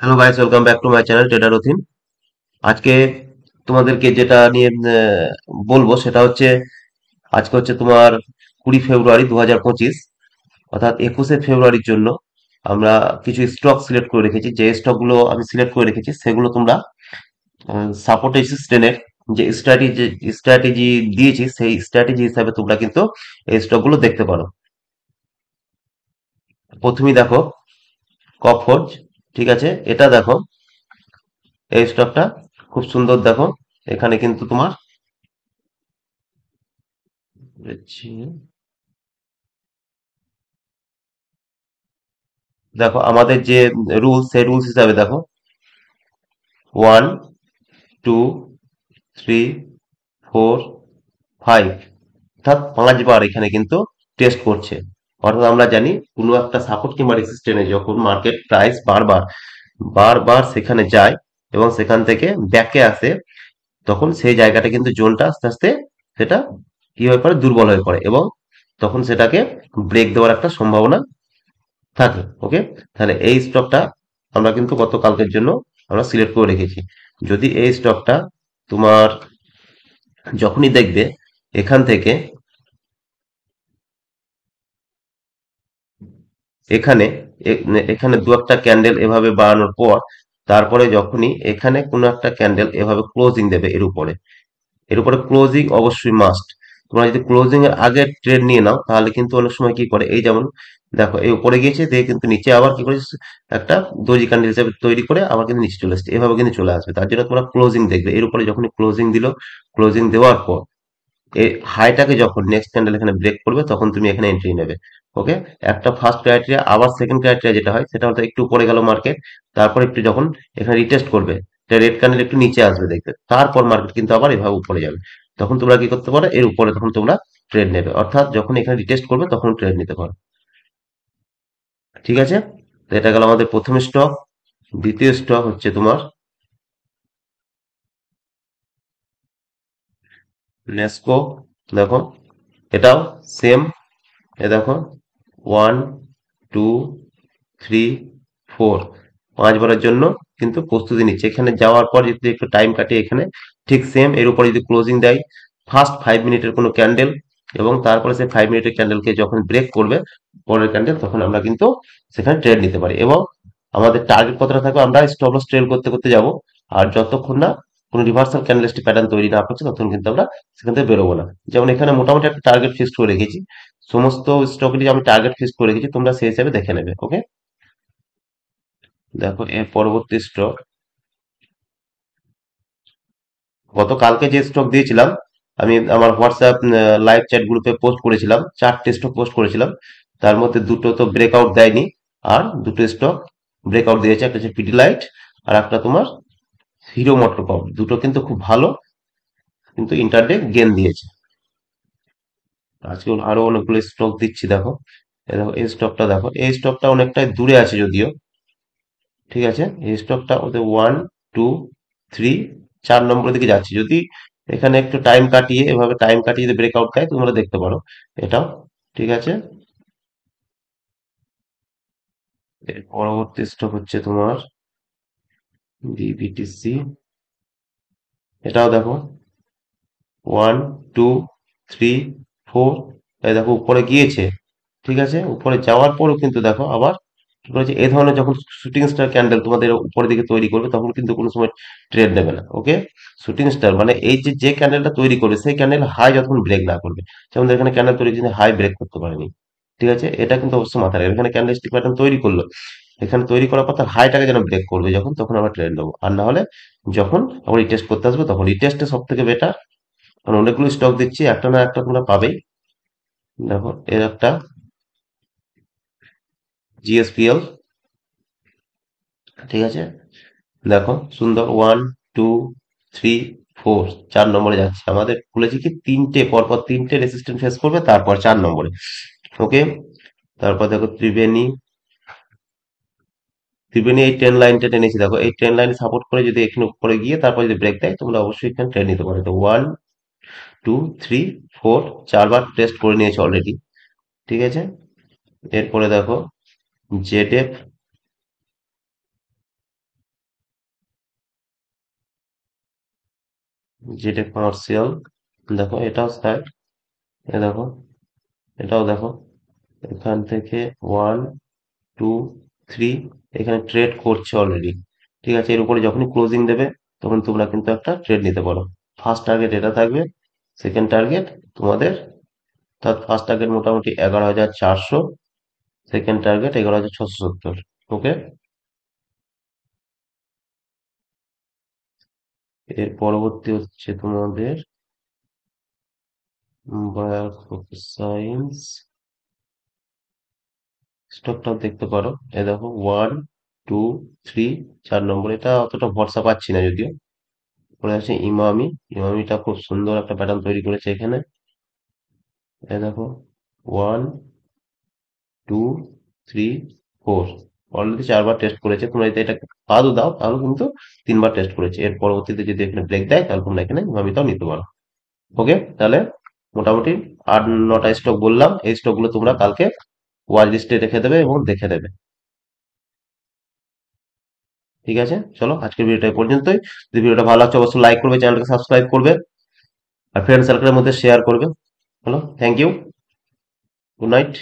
Hello guys, welcome back to my channel trader Rathin. আজকে তোমাদেরকে যেটা নিয়ে বলবো সেটা হচ্ছে, আজকে হচ্ছে তোমার 20 ফেব্রুয়ারি 2025, অর্থাৎ 21 ফেব্রুয়ারির জন্য আমরা কিছু স্টক সিলেক্ট করে রেখেছি। যে স্টকগুলো আমি সিলেক্ট করে রেখেছি সেগুলো তোমরা সাপোর্ট রেজিস্ট্যান্সের যে স্ট্র্যাটেজি দিয়েছি সেই স্ট্র্যাটেজি হিসাবে তোমরা কিন্তু এই স্টকগুলো দেখতে পারো। প্রথমেই দেখো কফোর্জ, ঠিক আছে, এটা দেখো। এই স্টকটা খুব সুন্দর, দেখো। এখানে কিন্তু তোমার হচ্ছে, দেখো আমাদের যে রুলস, সেই রুলস হিসাবে দেখো, 1, 2, 3, 4, 5, অর্থাৎ 5 বার এখানে কিন্তু টেস্ট করছে। অর্থাৎ আমরা জানি কোনো একটা সাপোর্ট কিংবা রেসিস্ট্যান্সে যখন মার্কেট প্রাইস বারবার বারবার সেখানে যায় এবং সেখান থেকে ব্যাকে আসে, তখন সেই জায়গাটা কিন্তু জোনটা আস্তে আস্তে সেটা কি হয়ে পড়ে, দুর্বল হয়ে পড়ে, এবং তখন সেটাকে ব্রেক দেওয়ার একটা সম্ভাবনা থাকে। ওকে, তাহলে এই স্টকটা আমরা কিন্তু গতকালকের জন্য আমরা সিলেক্ট করে রেখেছি। যদি এই স্টকটা তোমার যখনই দেখবে এখান থেকে এখানে এখানে দু একটা ক্যান্ডেল এভাবে বাড়ানোর পর, তারপরে যখনই এখানে কোনো একটা ক্যান্ডেল এভাবে ক্লোজিং দেবে, এর উপরে ক্লোজিং অবশ্যই মাস্ট। তোমরা যদি ক্লোজিং এর আগে ট্রেড নিয়ে নাও তাহলে কিন্তু অনেক সময় কি করে, এই যেমন দেখো এই উপরে গিয়েছে দিয়ে কিন্তু নিচে আবার কি করে একটা দর্জি ক্যান্ডেল হিসেবে তৈরি করে আবার কিন্তু নিচে চলে আসছে, এভাবে কিন্তু চলে আসবে। তার জন্য তোমরা ক্লোজিং দেখবে, এর উপরে যখনই ক্লোজিং দিল, ক্লোজিং দেওয়ার পর এই হাইটাকে যখন নেক্সট ক্যান্ডেল এখানে ব্রেক করবে তখন তুমি এখানে এন্ট্রি নেবে। ওকে, একটা ফার্স্ট ক্রাইটেরিয়া। আবার সেকেন্ড ক্রাইটেরিয়া যেটা হয় সেটা হলো একটু উপরে গেল মার্কেট, তারপর একটু যখন এখানে রিটেস্ট করবে, রেড ক্যান্ডেল একটু নিচে আসবে দেখবে, তারপর মার্কেট কিন্তু আবার এভাবে উপরে যাবে। তখন তোমরা কি করতে পারো, এর উপরে তখন তোমরা ট্রেড নেবে, অর্থাৎ যখন এখানে রিটেস্ট করবে তখন ট্রেড নিতে পারো। ঠিক আছে, তো এটা গেল আমাদের প্রথম স্টক। দ্বিতীয় স্টক হচ্ছে তোমার নেস্কো। দেখো, এটাও সেম। এ দেখো, 1, 2, 3, 4, 5 বারের জন্য কিন্তু প্রস্তুতি নিচ্ছে। এখানে যাওয়ার পর যদি একটু টাইম কাটিয়ে এখানে ঠিক সেম এর উপরে যদি ক্লোজিং দেয়, ফার্স্ট 5 মিনিটের কোনো ক্যান্ডেল, এবং তারপরে সেই 5 মিনিটের ক্যান্ডেলকে যখন ব্রেক করবে পরের ক্যান্ডেল, তখন আমরা কিন্তু সেখানে ট্রেড নিতে পারি। এবং আমাদের টার্গেট কতটা থাকবে, আমরা স্টপ লস ট্রেল করতে করতে যাব, আর যতক্ষণ না কোনো রিভার্সাল ক্যান্ডেলস্টিক প্যাটার্ন তৈরি না করছে ততক্ষণ কিন্তু আমরা সেখান থেকে বেরোবো না। যেমন এখানে মোটামুটি একটা টার্গেট ফিক্সড করে রেখেছি, সমস্ত স্টকেরই আমি টার্গেট ফিক্সড করে রেখেছি, তোমরা সেই হিসাবে দেখে নেবে। ওকে, দেখো এর পরবর্তী স্টক, গতকালকে যে স্টক দিয়েছিলাম, আমি আমার হোয়াটসঅ্যাপ লাইভ চ্যাট গ্রুপে পোস্ট করেছিলাম, 4টে স্টক পোস্ট করেছিলাম। তার মধ্যে দুটো তো ব্রেকআউট দেয়নি, আর দুটো স্টক ব্রেকআউট দিয়েছে। একটা হচ্ছে পিডিলাইট, আর একটা তোমার হিরো মোটরকপ। দুটো কিন্তু খুব ভালো, কিন্তু ইন্টারডে গেন দিয়েছে। আজকে আরো অনেকগুলো স্টক দিচ্ছি, দেখো। এই দেখো এই স্টকটা, দেখো এই স্টকটা অনেকটাই দূরে আছে যদিও, ঠিক আছে। এই স্টকটা ওদের 1, 2, 3, 4 নম্বরের দিকে যাচ্ছে। যদি এখানে একটু টাইম কাটিয়ে, এভাবে টাইম কাটিয়ে যদি ব্রেকআউট দেয় তোমরা দেখতে পারো এটাও, ঠিক আছে। এর পরবর্তী স্টক হচ্ছে তোমার বিবিটিসি। এটাও দেখো, 1, 2, 3, 4, এই দেখো উপরে গিয়েছে, ঠিক আছে। উপরে যাওয়ার পরও কিন্তু দেখো আবার কি করেছে, এই ধরনের যখন শুটিং স্টার ক্যান্ডেল তোমাদের উপরের দিকে তৈরি করবে তখন কিন্তু কোনো সময় ট্রেড নেবে না। ওকে, শুটিং স্টার মানে এই যে যে ক্যান্ডেলটা তৈরি করবে সেই ক্যান্ডেল হাই যখন ব্রেক না করবে, যেমন এখানে ক্যান্ডেল তৈরি কিন্তু হাই ব্রেক করতে পারেনি, ঠিক আছে। এটা কিন্তু অবশ্যই মাথায় রাখবে, এখানে ক্যান্ডেল স্টিক প্যাটার্ন তৈরি করলো, এখানে তৈরি করার পর তার হাইটাকে যেন ব্রেক করবে যখন, তখন আমরা ট্রেড নেবো। আর না হলে যখন আবার রিটেস্ট করতে আসবে তখন, রিটেস্টে সব থেকে বেটার। কারণ অনেকগুলো স্টক দিচ্ছি, একটা না একটা তোমরা পাবেই। দেখো এর একটা জিএসপিএল, ঠিক আছে। দেখো সুন্দর, 1, 2, 3, 4, 4 নম্বরে যাচ্ছে। আমাদের বলেছি কি তিনটে পরপর তিনটে রেসিস্ট্যান্ট ফেস করবে, তারপর 4 নম্বরে। ওকে, তারপর দেখো ত্রিবেণী। ত্রিবেণী এই ট্রেন লাইনটা টেনেছি, দেখো এই ট্রেন লাইন সাপোর্ট করে যদি এখানে উপরে গিয়ে তারপর যদি ব্রেক দেয় তোমরা অবশ্যই এখানে ট্রেন নিতে পারো। তো 1, 2, 3, 4, 4 বার টেস্ট করে নিয়েছে অলরেডি, ঠিক আছে। এরপরে দেখো জেড এফ। যেটা কমার্শিয়াল, দেখো এটাও তাই, এ দেখো, এটাও দেখো, এখান থেকে 1 2 3 এখানে ট্রেড করছে অলরেডি। ঠিক আছে, এর উপরে যখনই ক্লোজিং দেবে তখন তোমরা কিন্তু একটা ট্রেড নিতে পারো। ফার্স্ট টার্গেট এটা থাকবে, সেকেন্ড টার্গেট তোমাদের, অর্থাৎ ফার্স্ট টার্গেট মোটামুটি 11,400, সেকেন্ড টার্গেট 11,670। ওকে, এর পরবর্তী হচ্ছে তোমাদের বায়োসাইন্স স্টকটাও দেখতে পারো। এ দেখো 1 2 3, 4 নম্বর, এটা অতটা ভরসা পাচ্ছি না যদিও। পরে আছে ইমামি, ইমামিটা খুব সুন্দর একটা প্যাটার্ন তৈরি করেছে এখানে। এ দেখো 1 2 3 4, অলরেডি 4বার টেস্ট করেছে। তোমরা যদি এটাকে বাদও দাও তাহলে কিন্তু 3বার টেস্ট করেছে। এর পরবর্তীতে যদি এখানে ব্রেক দেয় তাহলে তোমরা এখানে ইমামিটাও নিতে পারো। ওকে, তাহলে মোটামুটি 8 9টা স্টক বললাম, এই স্টকগুলো তোমরা কালকে ওয়াচ লিস্টে রেখে দেবে এবং দেখে দেবে। ঠিক আছে, চলো আজকের ভিডিওটা এই পর্যন্তই। যদি ভিডিওটা ভালো লাগছে অবশ্যই লাইক করবে, চ্যানেলটাকে সাবস্ক্রাইব করবে, আর ফ্রেন্ড সার্কেলের মধ্যে শেয়ার করবে। Hello, thank you, good night.